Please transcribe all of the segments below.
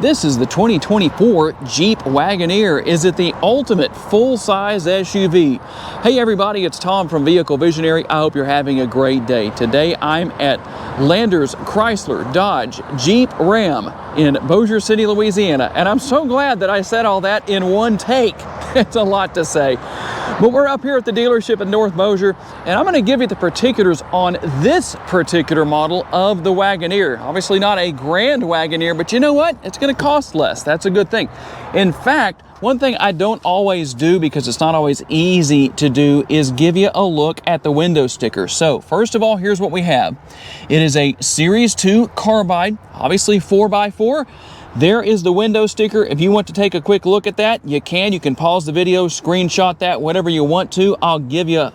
This is the 2024 Jeep Wagoneer. Is it the ultimate full-size SUV? Hey everybody, it's Tom from Vehicle Visionary. I hope you're having a great day. Today I'm at Landers Chrysler Dodge Jeep Ram in Bossier City, Louisiana. And I'm so glad that I said all that in one take. It's a lot to say. But we're up here at the dealership in North Bossier, and I'm going to give you the particulars on this particular model of the Wagoneer. Obviously not a grand Wagoneer, but you know what? It's going to cost less. That's a good thing. In fact, one thing I don't always do, because it's not always easy to do, is give you a look at the window sticker. So first of all, here's what we have. It is a Series 2 Carbide, obviously 4x4. There is the window sticker. If you want to take a quick look at that, you can. You can pause the video, screenshot that, whatever you want to. I'll give you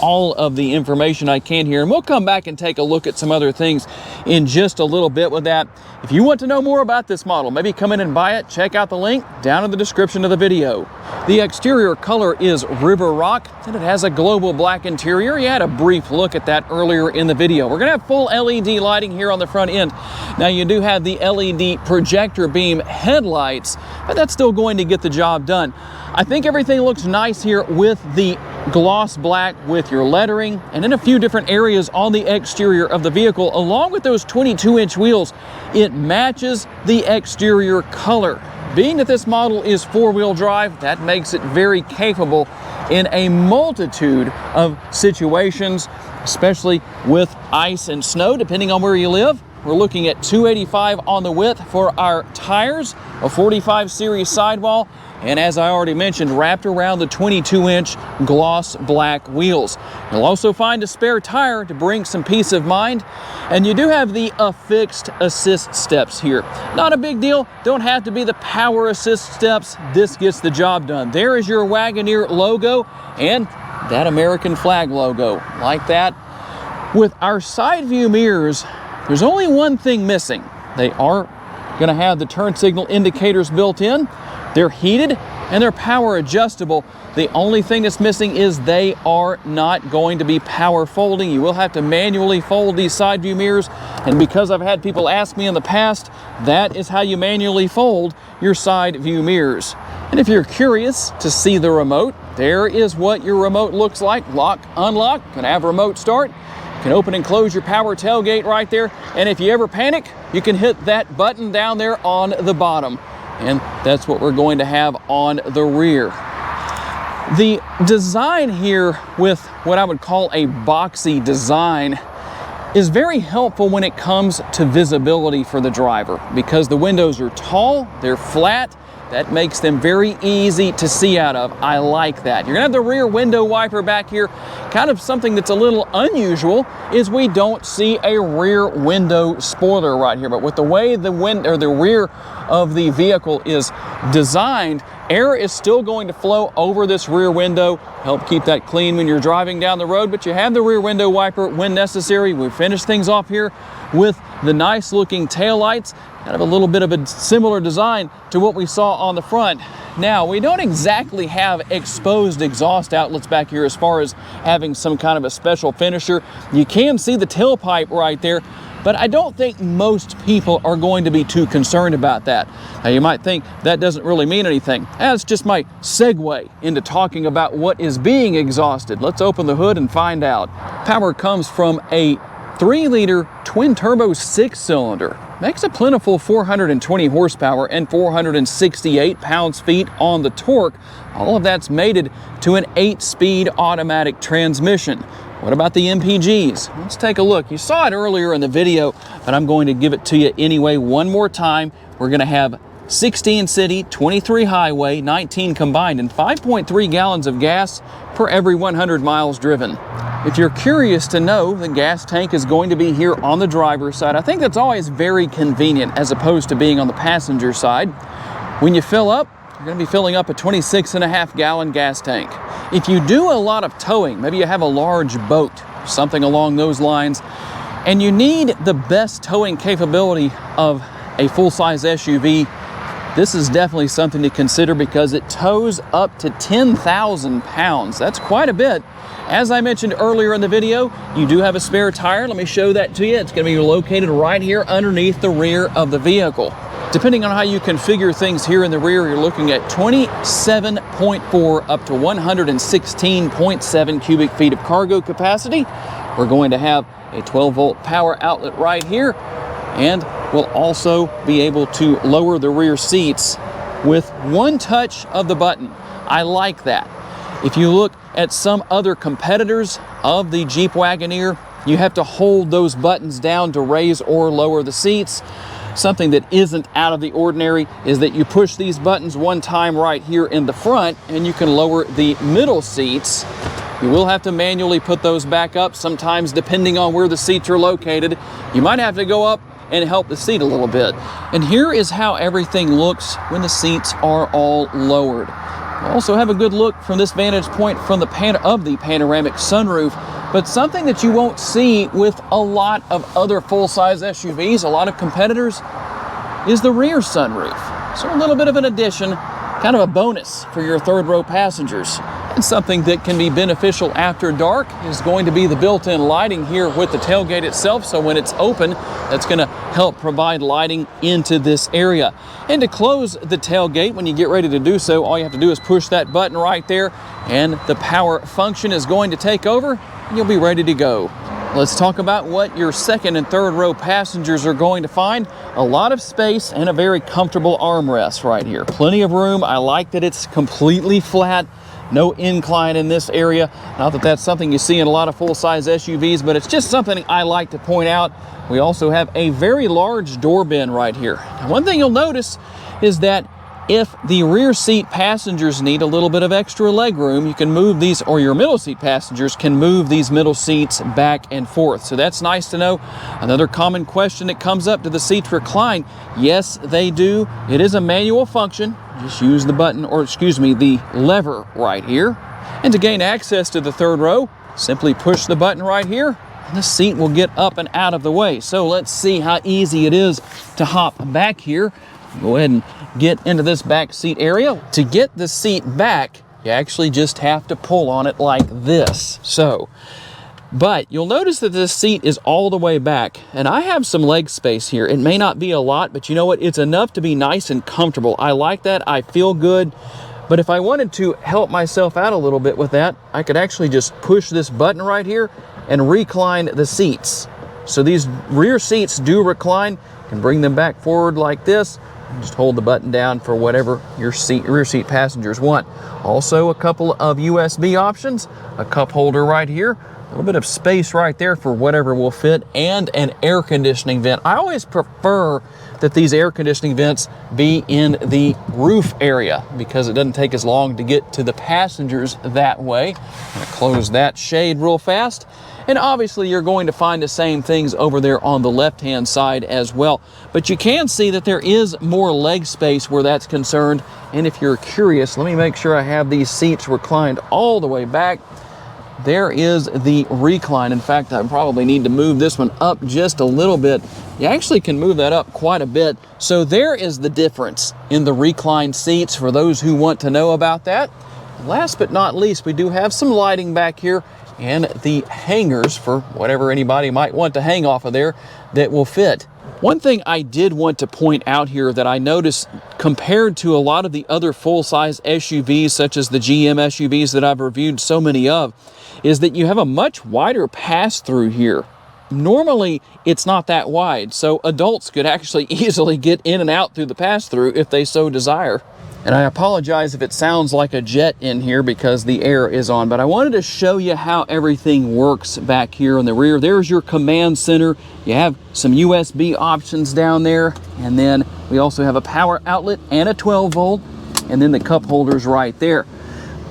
all of the information I can here, and we'll come back and take a look at some other things in just a little bit with that. If you want to know more about this model, maybe come in and buy it, check out the link down in the description of the video. The exterior color is River Rock, and it has a global black interior. You had a brief look at that earlier in the video. We're going to have full LED lighting here on the front end. Now you do have the LED projector beam headlights, but that's still going to get the job done. I think everything looks nice here with the gloss black with your lettering, and in a few different areas on the exterior of the vehicle, along with those 22-inch wheels, it matches the exterior color. Being that this model is four-wheel drive, that makes it very capable in a multitude of situations, especially with ice and snow, depending on where you live. We're looking at 285 on the width for our tires, a 45 series sidewall, and as I already mentioned, wrapped around the 22-inch gloss black wheels. You'll also find a spare tire to bring some peace of mind, and you do have the affixed assist steps here. Not a big deal, don't have to be the power assist steps. This gets the job done. There is your Wagoneer logo and that American flag logo, like that. With our side view mirrors, there's only one thing missing. They are going to have the turn signal indicators built in. They're heated and they're power adjustable. The only thing that's missing is they are not going to be power folding. You will have to manually fold these side view mirrors. And because I've had people ask me in the past, that is how you manually fold your side view mirrors. And if you're curious to see the remote, there is what your remote looks like. Lock, unlock, can have remote start. You can open and close your power tailgate right there. And if you ever panic, you can hit that button down there on the bottom. And that's what we're going to have on the rear. The design here with what I would call a boxy design is very helpful when it comes to visibility for the driver, because the windows are tall, they're flat. That makes them very easy to see out of. I like that. You're gonna have the rear window wiper back here. Kind of something that's a little unusual is we don't see a rear window spoiler right here, but with the way the rear of the vehicle is designed, air is still going to flow over this rear window, help keep that clean when you're driving down the road, but you have the rear window wiper when necessary. We finish things off here with the nice looking taillights, kind of a little bit of a similar design to what we saw on the front. Now, we don't exactly have exposed exhaust outlets back here as far as having some kind of a special finisher. You can see the tailpipe right there, but I don't think most people are going to be too concerned about that. Now, you might think that doesn't really mean anything. That's just my segue into talking about what is being exhausted. Let's open the hood and find out. Power comes from a 3-liter twin-turbo 6-cylinder. Makes a plentiful 420 horsepower and 468 pounds-feet on the torque. All of that's mated to an 8-speed automatic transmission. What about the MPGs? Let's take a look. You saw it earlier in the video, but I'm going to give it to you anyway one more time. We're going to have 16 city, 23 highway, 19 combined, and 5.3 gallons of gas per every 100 miles driven. If you're curious to know, the gas tank is going to be here on the driver's side. I think that's always very convenient as opposed to being on the passenger side. When you fill up, you're going to be filling up a 26.5 gallon gas tank. If you do a lot of towing, maybe you have a large boat, something along those lines, and you need the best towing capability of a full-size SUV, this is definitely something to consider because it tows up to 10,000 pounds. That's quite a bit. As I mentioned earlier in the video, you do have a spare tire. Let me show that to you. It's going to be located right here underneath the rear of the vehicle. Depending on how you configure things here in the rear, you're looking at 27.4 up to 116.7 cubic feet of cargo capacity. We're going to have a 12-volt power outlet right here, and we'll also be able to lower the rear seats with one touch of the button. I like that. If you look at some other competitors of the Jeep Wagoneer, you have to hold those buttons down to raise or lower the seats. Something that isn't out of the ordinary is that you push these buttons one time right here in the front and you can lower the middle seats. You will have to manually put those back up. Sometimes, depending on where the seats are located, you might have to go up and help the seat a little bit. And here is how everything looks when the seats are all lowered. We'll also have a good look from this vantage point from the panoramic sunroof. But something that you won't see with a lot of other full-size SUVs, a lot of competitors, is the rear sunroof. So a little bit of an addition, kind of a bonus for your third row passengers. And something that can be beneficial after dark is going to be the built-in lighting here with the tailgate itself. So when it's open, that's going to help provide lighting into this area. And to close the tailgate, when you get ready to do so, all you have to do is push that button right there, and the power function is going to take over. You'll be ready to go. Let's talk about what your second and third row passengers are going to find. A lot of space and a very comfortable armrest right here. Plenty of room. I like that it's completely flat. No incline in this area. Not that that's something you see in a lot of full-size SUVs, but it's just something I like to point out. We also have a very large door bin right here. Now, one thing you'll notice is that if the rear seat passengers need a little bit of extra leg room, you can move these, or your middle seat passengers can move these middle seats back and forth. So that's nice to know. Another common question that comes up, do the seats recline? Yes, they do. It is a manual function. Just use the button, or excuse me, the lever right here. And to gain access to the third row, simply push the button right here, and the seat will get up and out of the way. So let's see how easy it is to hop back here. Go ahead and get into this back seat area. To get the seat back, you actually just have to pull on it like this. But you'll notice that this seat is all the way back, and I have some leg space here. It may not be a lot, but you know what? It's enough to be nice and comfortable. I like that. I feel good. But if I wanted to help myself out a little bit with that, I could actually just push this button right here and recline the seats. So these rear seats do recline. You can bring them back forward like this. Just hold the button down for whatever your rear seat passengers want. Also, a couple of USB options, a cup holder right here, a little bit of space right there for whatever will fit, and an air conditioning vent. I always prefer that these air conditioning vents be in the roof area because it doesn't take as long to get to the passengers that way. I'm going to close that shade real fast. And obviously you're going to find the same things over there on the left-hand side as well. But you can see that there is more leg space where that's concerned. And if you're curious, let me make sure I have these seats reclined all the way back. There is the recline. In fact, I probably need to move this one up just a little bit. You actually can move that up quite a bit. So there is the difference in the reclined seats for those who want to know about that. Last but not least, we do have some lighting back here and the hangers for whatever anybody might want to hang off of there that will fit. One thing I did want to point out here that I noticed compared to a lot of the other full-size SUVs, such as the GM SUVs that I've reviewed so many of, is that you have a much wider pass-through here. Normally, it's not that wide, so adults could actually easily get in and out through the pass-through if they so desire. And I apologize if it sounds like a jet in here because the air is on, but I wanted to show you how everything works back here in the rear. There's your command center. You have some USB options down there, and then we also have a power outlet and a 12 volt, and then the cup holders right there.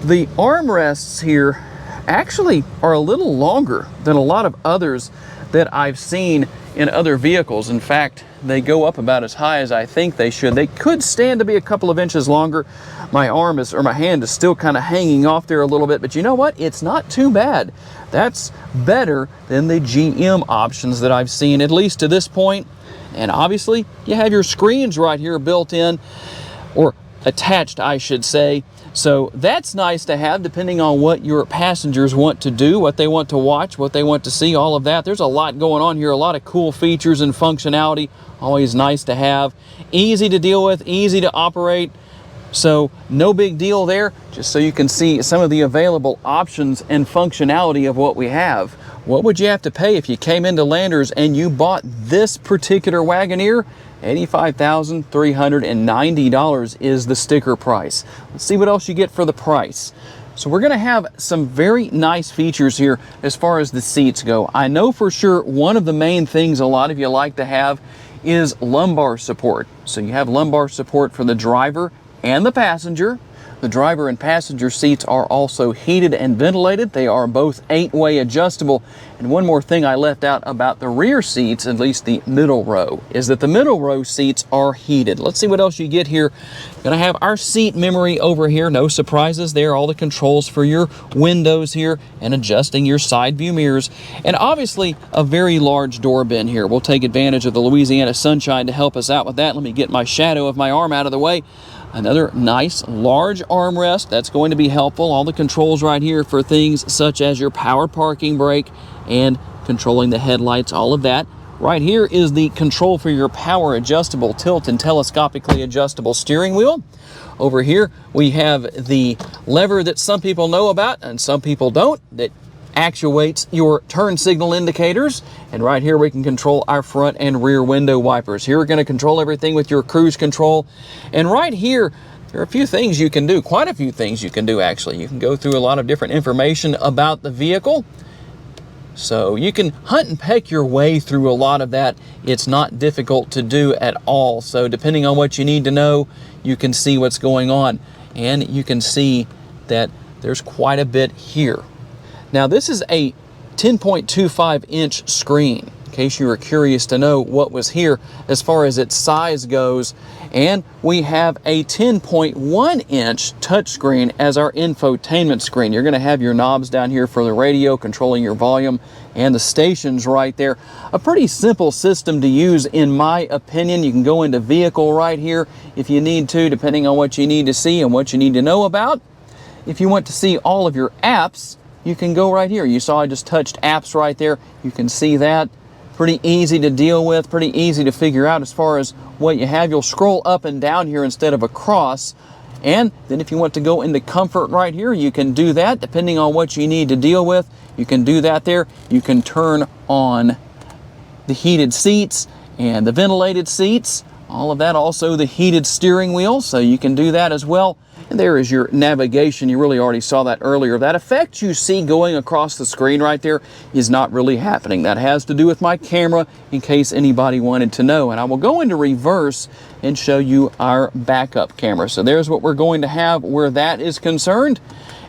The armrests here actually are a little longer than a lot of others that I've seen in other vehicles. In fact, they go up about as high as I think they should. They could stand to be a couple of inches longer. My arm is, or my hand is still kind of hanging off there a little bit, but you know what? It's not too bad. That's better than the GM options that I've seen, at least to this point. And obviously, you have your screens right here built in, or attached, I should say. So that's nice to have depending on what your passengers want to do, what they want to watch, what they want to see, all of that. There's a lot going on here, a lot of cool features and functionality. Always nice to have. Easy to deal with, easy to operate. So no big deal there, just so you can see some of the available options and functionality of what we have. What would you have to pay if you came into Landers and you bought this particular Wagoneer? $85,390 is the sticker price. Let's see what else you get for the price. So we're gonna have some very nice features here as far as the seats go. I know for sure one of the main things a lot of you like to have is lumbar support. So you have lumbar support for the driver and the passenger. The driver and passenger seats are also heated and ventilated. They are both 8-way adjustable. And one more thing I left out about the rear seats, at least the middle row, is that the middle row seats are heated. Let's see what else you get here. Gonna have our seat memory over here. No surprises there. All the controls for your windows here and adjusting your side view mirrors. And obviously a very large door bin here. We'll take advantage of the Louisiana sunshine to help us out with that. Let me get my shadow of my arm out of the way. Another nice large armrest, that's going to be helpful. All the controls right here for things such as your power parking brake and controlling the headlights, all of that. Right here is the control for your power adjustable tilt and telescopically adjustable steering wheel. Over here we have the lever that some people know about and some people don't, that actuates your turn signal indicators. And right here we can control our front and rear window wipers. Here we're going to control everything with your cruise control. And right here there are a few things you can do, quite a few things you can do actually. You can go through a lot of different information about the vehicle. So you can hunt and peck your way through a lot of that. It's not difficult to do at all. So depending on what you need to know, you can see what's going on. And you can see that there's quite a bit here. Now this is a 10.25 inch screen, in case you were curious to know what was here as far as its size goes. And we have a 10.1 inch touchscreen as our infotainment screen. You're gonna have your knobs down here for the radio, controlling your volume, and the stations right there. A pretty simple system to use in my opinion. You can go into vehicle right here if you need to, depending on what you need to see and what you need to know about. If you want to see all of your apps, you can go right here. You saw I just touched apps right there. You can see that. Pretty easy to deal with, pretty easy to figure out as far as what you have. You'll scroll up and down here instead of across. And then if you want to go into comfort right here, you can do that depending on what you need to deal with. You can do that there. You can turn on the heated seats and the ventilated seats. All of that, also the heated steering wheel, so you can do that as well. And there is your navigation. You really already saw that earlier. That effect you see going across the screen right there is not really happening. That has to do with my camera, in case anybody wanted to know. And I will go into reverse and show you our backup camera. So there's what we're going to have where that is concerned.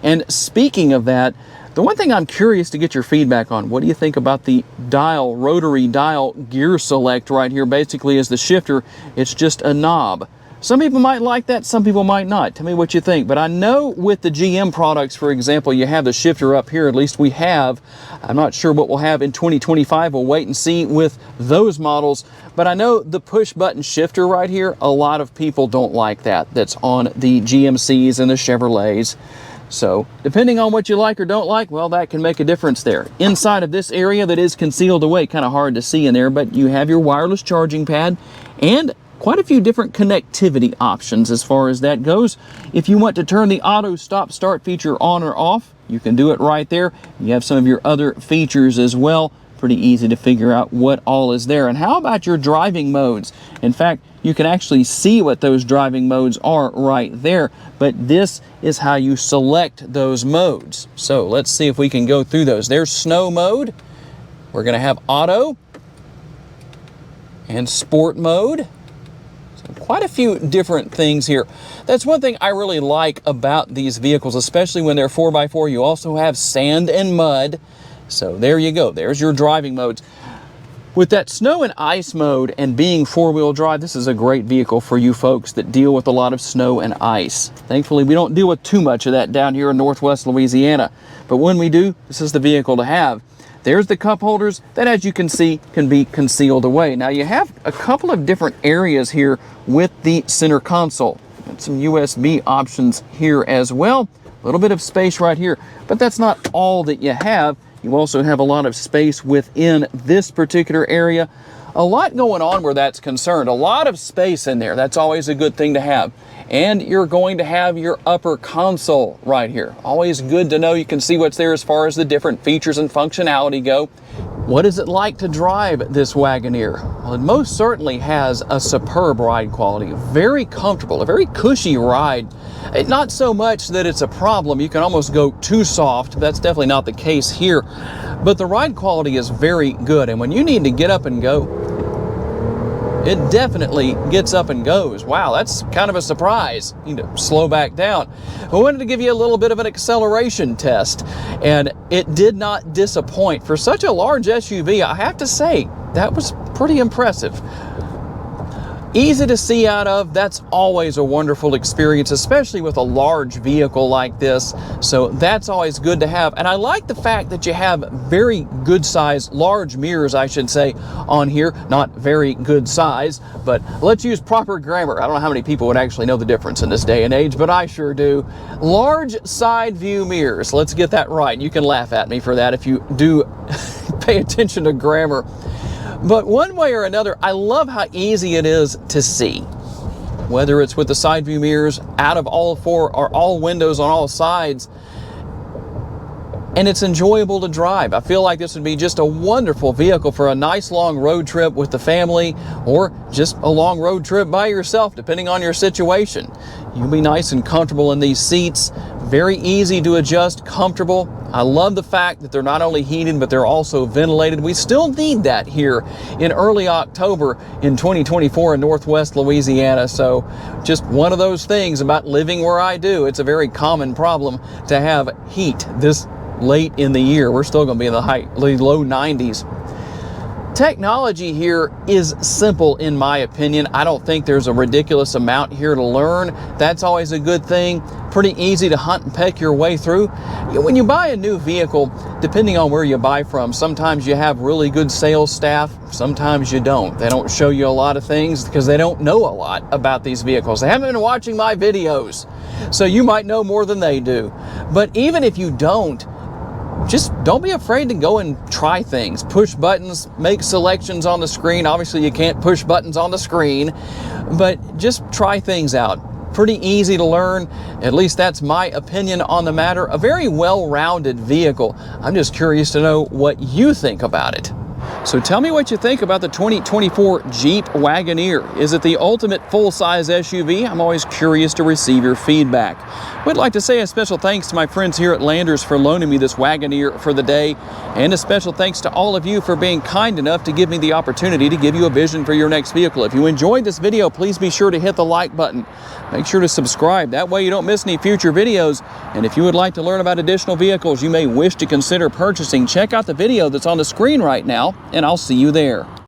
And speaking of that, the one thing I'm curious to get your feedback on, what do you think about the dial, rotary dial gear select right here? Basically is the shifter. It's just a knob. Some people might like that, some people might not. Tell me what you think. But I know with the GM products, for example, you have the shifter up here. At least we have. I'm not sure what we'll have in 2025. We'll wait and see with those models. But I know the push button shifter right here, a lot of people don't like that. That's on the GMCs and the Chevrolets. So depending on what you like or don't like, well, that can make a difference there. Inside of this area that is concealed away, kind of hard to see in there, but you have your wireless charging pad and quite a few different connectivity options as far as that goes. If you want to turn the auto stop start feature on or off, you can do it right there. You have some of your other features as well. Pretty easy to figure out what all is there. And how about your driving modes? In fact, you can actually see what those driving modes are right there, but this is how you select those modes. So let's see if we can go through those. There's snow mode. We're gonna have auto and sport mode. Quite a few different things here. That's one thing I really like about these vehicles, especially when they're 4x4. You also have sand and mud. So there you go. There's your driving modes. With that snow and ice mode and being four-wheel drive, this is a great vehicle for you folks that deal with a lot of snow and ice. Thankfully, we don't deal with too much of that down here in Northwest Louisiana. But when we do, this is the vehicle to have. There's the cup holders that, as you can see, can be concealed away. Now you have a couple of different areas here with the center console. got some USB options here as well. A little bit of space right here, but that's not all that you have. You also have a lot of space within this particular area. A lot going on where that's concerned. A lot of space in there. That's always a good thing to have. And you're going to have your upper console right here. Always good to know you can see what's there as far as the different features and functionality go. What is it like to drive this Wagoneer? Well, it most certainly has a superb ride quality. Very comfortable, a very cushy ride. Not so much that it's a problem. You can almost go too soft. That's definitely not the case here. But the ride quality is very good. And when you need to get up and go, it definitely gets up and goes. Wow, that's kind of a surprise. You need to slow back down. I wanted to give you a little bit of an acceleration test, and it did not disappoint. For such a large SUV, I have to say, that was pretty impressive. Easy to see out of. That's always a wonderful experience, especially with a large vehicle like this. So that's always good to have. And I like the fact that you have very good size, large mirrors, I should say, on here. Not very good size, but let's use proper grammar. I don't know how many people would actually know the difference in this day and age, but I sure do. Large side view mirrors. Let's get that right. You can laugh at me for that if you do pay attention to grammar. But one way or another, I love how easy it is to see. Whether it's with the side view mirrors out of all four or all windows on all sides, and it's enjoyable to drive. I feel like this would be just a wonderful vehicle for a nice long road trip with the family, or just a long road trip by yourself, depending on your situation. You'll be nice and comfortable in these seats. Very easy to adjust, comfortable. I love the fact that they're not only heated, but they're also ventilated. We still need that here in early October in 2024 in Northwest Louisiana. So just one of those things about living where I do. It's a very common problem to have heat this late in the year. We're still going to be in the low 90s. Technology here is simple in my opinion. I don't think there's a ridiculous amount here to learn. That's always a good thing. Pretty easy to hunt and peck your way through. When you buy a new vehicle, depending on where you buy from, sometimes you have really good sales staff, sometimes you don't. They don't show you a lot of things because they don't know a lot about these vehicles. They haven't been watching my videos, so you might know more than they do. But even if you don't, just don't be afraid to go and try things. Push buttons, make selections on the screen. Obviously, you can't push buttons on the screen, but just try things out. Pretty easy to learn. At least that's my opinion on the matter. A very well-rounded vehicle. I'm just curious to know what you think about it. So tell me what you think about the 2024 Jeep Wagoneer. Is it the ultimate full-size SUV? I'm always curious to receive your feedback. We'd like to say a special thanks to my friends here at Landers for loaning me this Wagoneer for the day, and a special thanks to all of you for being kind enough to give me the opportunity to give you a vision for your next vehicle. If you enjoyed this video, please be sure to hit the like button. Make sure to subscribe. That way you don't miss any future videos. And if you would like to learn about additional vehicles you may wish to consider purchasing, check out the video that's on the screen right now, and I'll see you there.